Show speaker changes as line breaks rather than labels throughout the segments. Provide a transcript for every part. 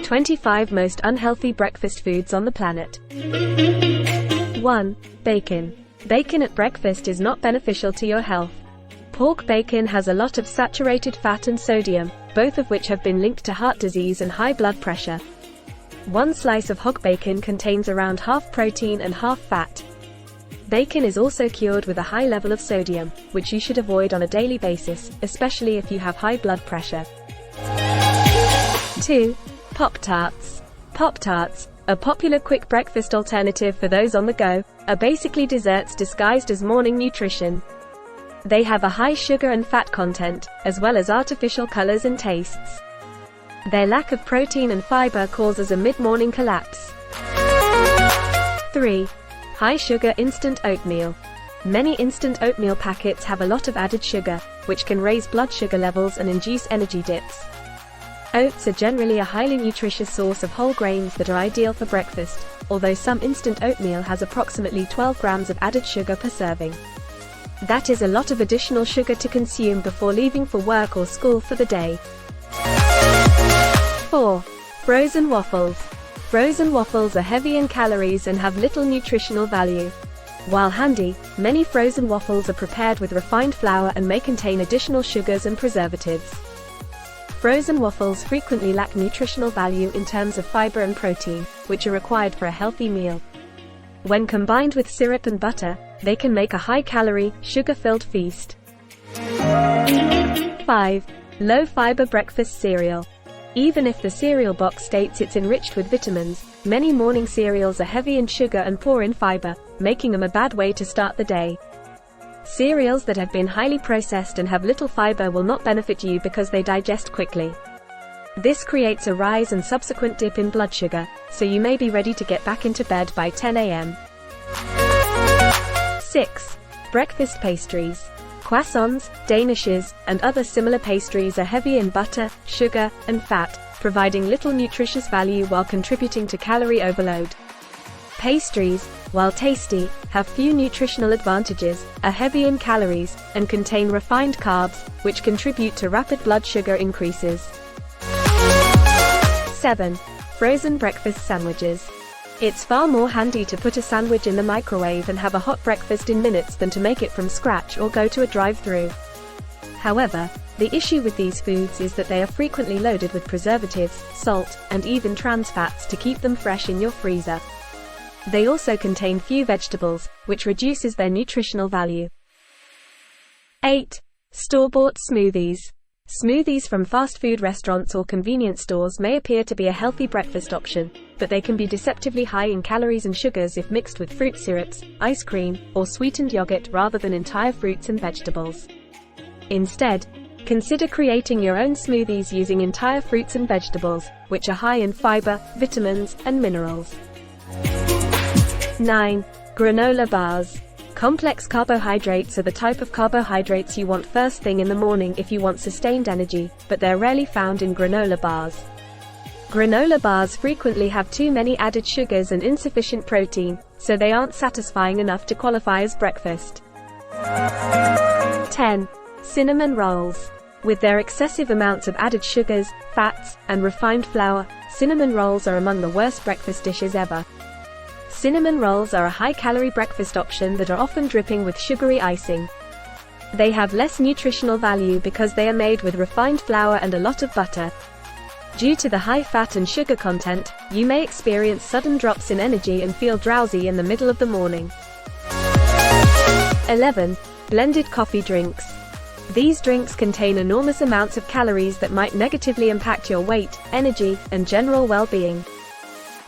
25 most unhealthy breakfast foods on the planet. 1. Bacon. Bacon at breakfast is not beneficial to your health. Pork bacon has a lot of saturated fat and sodium, both of which have been linked to heart disease and high blood pressure. One slice of hog bacon contains around half protein and half fat. Bacon is also cured with a high level of sodium, which you should avoid on a daily basis, especially if you have high blood pressure. 2. Pop-Tarts. Pop-Tarts, a popular quick breakfast alternative for those on the go, are basically desserts disguised as morning nutrition. They have a high sugar and fat content, as well as artificial colors and tastes. Their lack of protein and fiber causes a mid-morning collapse. 3. High-sugar instant oatmeal. Many instant oatmeal packets have a lot of added sugar, which can raise blood sugar levels and induce energy dips. Oats are generally a highly nutritious source of whole grains that are ideal for breakfast, although some instant oatmeal has approximately 12 grams of added sugar per serving. That is a lot of additional sugar to consume before leaving for work or school for the day. 4. Frozen waffles. Frozen waffles are heavy in calories and have little nutritional value. While handy, many frozen waffles are prepared with refined flour and may contain additional sugars and preservatives. Frozen waffles frequently lack nutritional value in terms of fiber and protein, which are required for a healthy meal. When combined with syrup and butter, they can make a high-calorie, sugar-filled feast. 5. Low-fiber breakfast cereal. Even if the cereal box states it's enriched with vitamins, many morning cereals are heavy in sugar and poor in fiber, making them a bad way to start the day. Cereals that have been highly processed and have little fiber will not benefit you because they digest quickly. This creates a rise and subsequent dip in blood sugar, so you may be ready to get back into bed by 10 a.m. 6. Breakfast pastries. Croissants, danishes, and other similar pastries are heavy in butter, sugar, and fat, providing little nutritious value while contributing to calorie overload. Pastries, while tasty, have few nutritional advantages, are heavy in calories, and contain refined carbs, which contribute to rapid blood sugar increases. 7. Frozen breakfast sandwiches. It's far more handy to put a sandwich in the microwave and have a hot breakfast in minutes than to make it from scratch or go to a drive-thru. However, the issue with these foods is that they are frequently loaded with preservatives, salt, and even trans fats to keep them fresh in your freezer. They also contain few vegetables, which reduces their nutritional value. 8. Store-bought smoothies. Smoothies from fast food restaurants or convenience stores may appear to be a healthy breakfast option, but they can be deceptively high in calories and sugars if mixed with fruit syrups, ice cream, or sweetened yogurt rather than entire fruits and vegetables. Instead, consider creating your own smoothies using entire fruits and vegetables, which are high in fiber, vitamins, and minerals. 9. Granola bars. Complex carbohydrates are the type of carbohydrates you want first thing in the morning if you want sustained energy, but they're rarely found in granola bars. Granola bars frequently have too many added sugars and insufficient protein, so they aren't satisfying enough to qualify as breakfast. 10. Cinnamon rolls. With their excessive amounts of added sugars, fats, and refined flour, cinnamon rolls are among the worst breakfast dishes ever. Cinnamon rolls are a high-calorie breakfast option that are often dripping with sugary icing. They have less nutritional value because they are made with refined flour and a lot of butter. Due to the high fat and sugar content, you may experience sudden drops in energy and feel drowsy in the middle of the morning. 11. Blended coffee drinks. These drinks contain enormous amounts of calories that might negatively impact your weight, energy, and general well-being.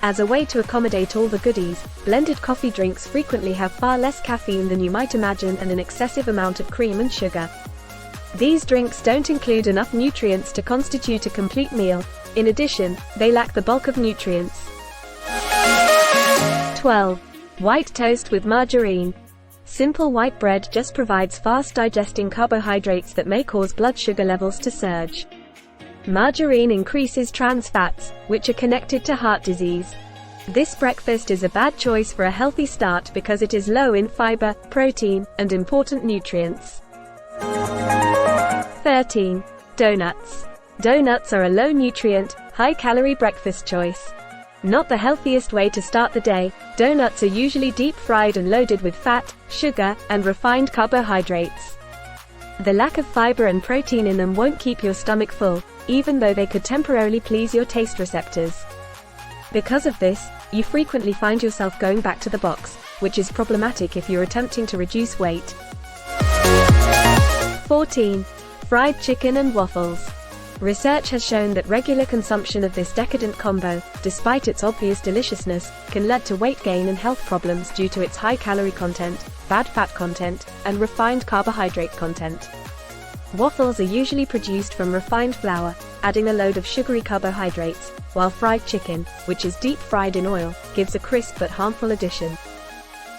As a way to accommodate all the goodies, blended coffee drinks frequently have far less caffeine than you might imagine and an excessive amount of cream and sugar. These drinks don't include enough nutrients to constitute a complete meal. In addition, they lack the bulk of nutrients. 12. White toast with margarine. Simple white bread just provides fast-digesting carbohydrates that may cause blood sugar levels to surge. Margarine increases trans fats, which are connected to heart disease. This breakfast is a bad choice for a healthy start because it is low in fiber, protein, and important nutrients. 13. Donuts. Donuts are a low-nutrient, High-calorie breakfast choice. Not the healthiest way to start the day, donuts are usually deep-fried and loaded with fat, sugar, and refined carbohydrates. The lack of fiber and protein in them won't keep your stomach full, even though they could temporarily please your taste receptors. Because of this, you frequently find yourself going back to the box, which is problematic if you're attempting to reduce weight. 14. Fried chicken and waffles. Research has shown that regular consumption of this decadent combo, despite its obvious deliciousness, can lead to weight gain and health problems due to its high calorie content, bad fat content, and refined carbohydrate content. Waffles are usually produced from refined flour, adding a load of sugary carbohydrates, while fried chicken, which is deep fried in oil, gives a crisp but harmful addition.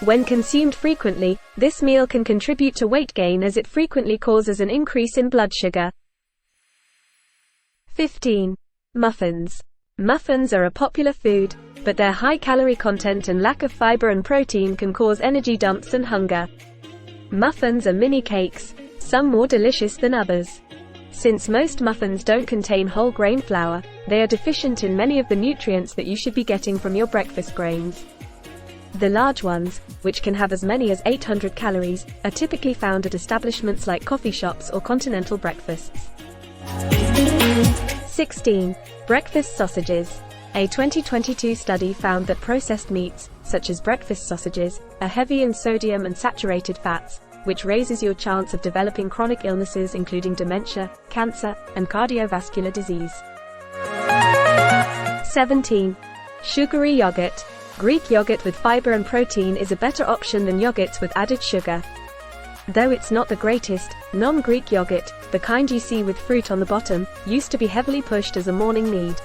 When consumed frequently, this meal can contribute to weight gain as it frequently causes an increase in blood sugar. 15. Muffins. Muffins are a popular food, but their high calorie content and lack of fiber and protein can cause energy dumps and hunger. Muffins are mini cakes, some more delicious than others. Since most muffins don't contain whole grain flour, they are deficient in many of the nutrients that you should be getting from your breakfast grains. The large ones, which can have as many as 800 calories, are typically found at establishments like coffee shops or continental breakfasts. 16. Breakfast sausages. A 2022 study found that processed meats, such as breakfast sausages, are heavy in sodium and saturated fats, which raises your chance of developing chronic illnesses including dementia, cancer, and cardiovascular disease. 17. Sugary yogurt. Greek yogurt with fiber and protein is a better option than yogurts with added sugar. Though it's not the greatest, non-Greek yogurt, the kind you see with fruit on the bottom, used to be heavily pushed as a morning need.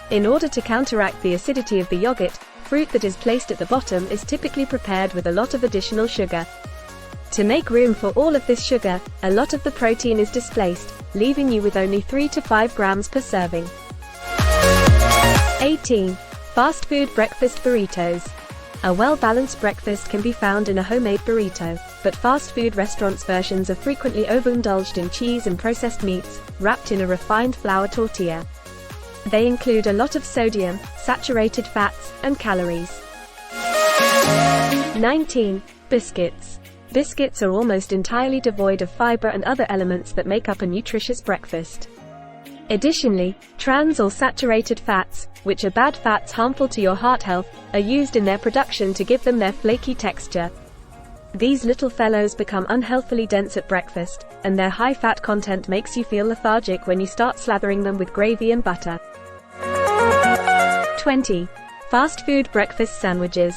In order to counteract the acidity of the yogurt, fruit that is placed at the bottom is typically prepared with a lot of additional sugar. To make room for all of this sugar, a lot of the protein is displaced, leaving you with only 3 to 5 grams per serving. 18. Fast food breakfast burritos. A well-balanced breakfast can be found in a homemade burrito, but fast food restaurants' versions are frequently overindulged in cheese and processed meats, wrapped in a refined flour tortilla. They include a lot of sodium, saturated fats, and calories. 19. Biscuits. Biscuits are almost entirely devoid of fiber and other elements that make up a nutritious breakfast. Additionally, trans or saturated fats, which are bad fats harmful to your heart health, are used in their production to give them their flaky texture. These little fellows become unhealthily dense at breakfast, and their high fat content makes you feel lethargic when you start slathering them with gravy and butter. 20. Fast food breakfast sandwiches.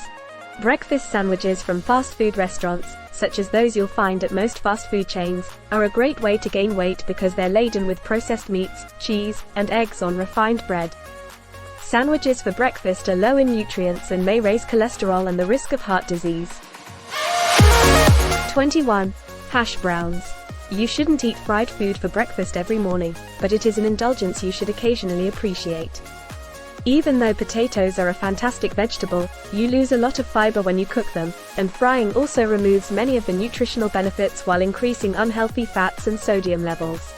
Breakfast sandwiches from fast food restaurants, such as those you'll find at most fast food chains, are a great way to gain weight because they're laden with processed meats, cheese, and eggs on refined bread. Sandwiches for breakfast are low in nutrients and may raise cholesterol and the risk of heart disease. 21. Hash browns. You shouldn't eat fried food for breakfast every morning, but it is an indulgence you should occasionally appreciate. Even though potatoes are a fantastic vegetable, you lose a lot of fiber when you cook them, and frying also removes many of the nutritional benefits while increasing unhealthy fats and sodium levels.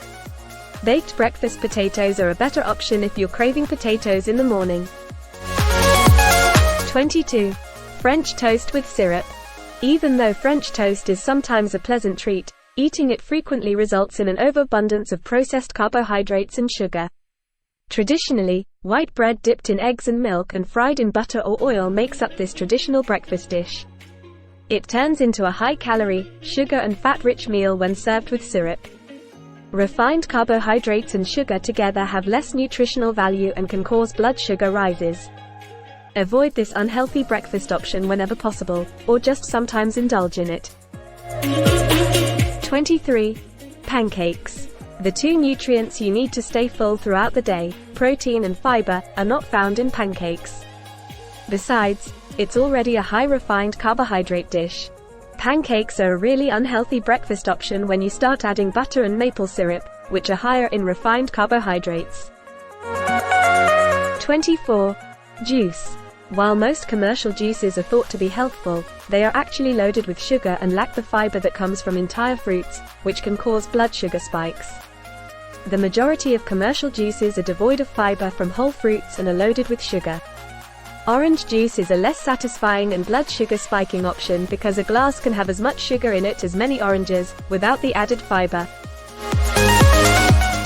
Baked breakfast potatoes are a better option if you're craving potatoes in the morning. 22. French toast with syrup. Even though French toast is sometimes a pleasant treat, eating it frequently results in an overabundance of processed carbohydrates and sugar. Traditionally, white bread dipped in eggs and milk and fried in butter or oil makes up this traditional breakfast dish. It turns into a high-calorie, sugar and fat-rich meal when served with syrup. Refined carbohydrates and sugar together have less nutritional value and can cause blood sugar rises. Avoid this unhealthy breakfast option whenever possible, or just sometimes indulge in it. 23. Pancakes. The two nutrients you need to stay full throughout the day, protein and fiber, are not found in pancakes. Besides, it's already a high-refined carbohydrate dish. Pancakes are a really unhealthy breakfast option when you start adding butter and maple syrup, which are higher in refined carbohydrates. 24. Juice. While most commercial juices are thought to be healthful, they are actually loaded with sugar and lack the fiber that comes from entire fruits, which can cause blood sugar spikes. The majority of commercial juices are devoid of fiber from whole fruits and are loaded with sugar. Orange juice is a less satisfying and blood sugar spiking option because a glass can have as much sugar in it as many oranges, without the added fiber.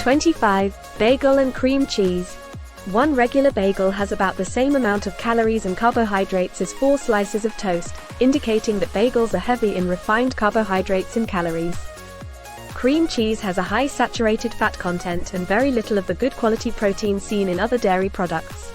25. Bagel and cream cheese. One regular bagel has about the same amount of calories and carbohydrates as 4 slices of toast, indicating that bagels are heavy in refined carbohydrates and calories. Cream cheese has a high saturated fat content and very little of the good quality protein seen in other dairy products.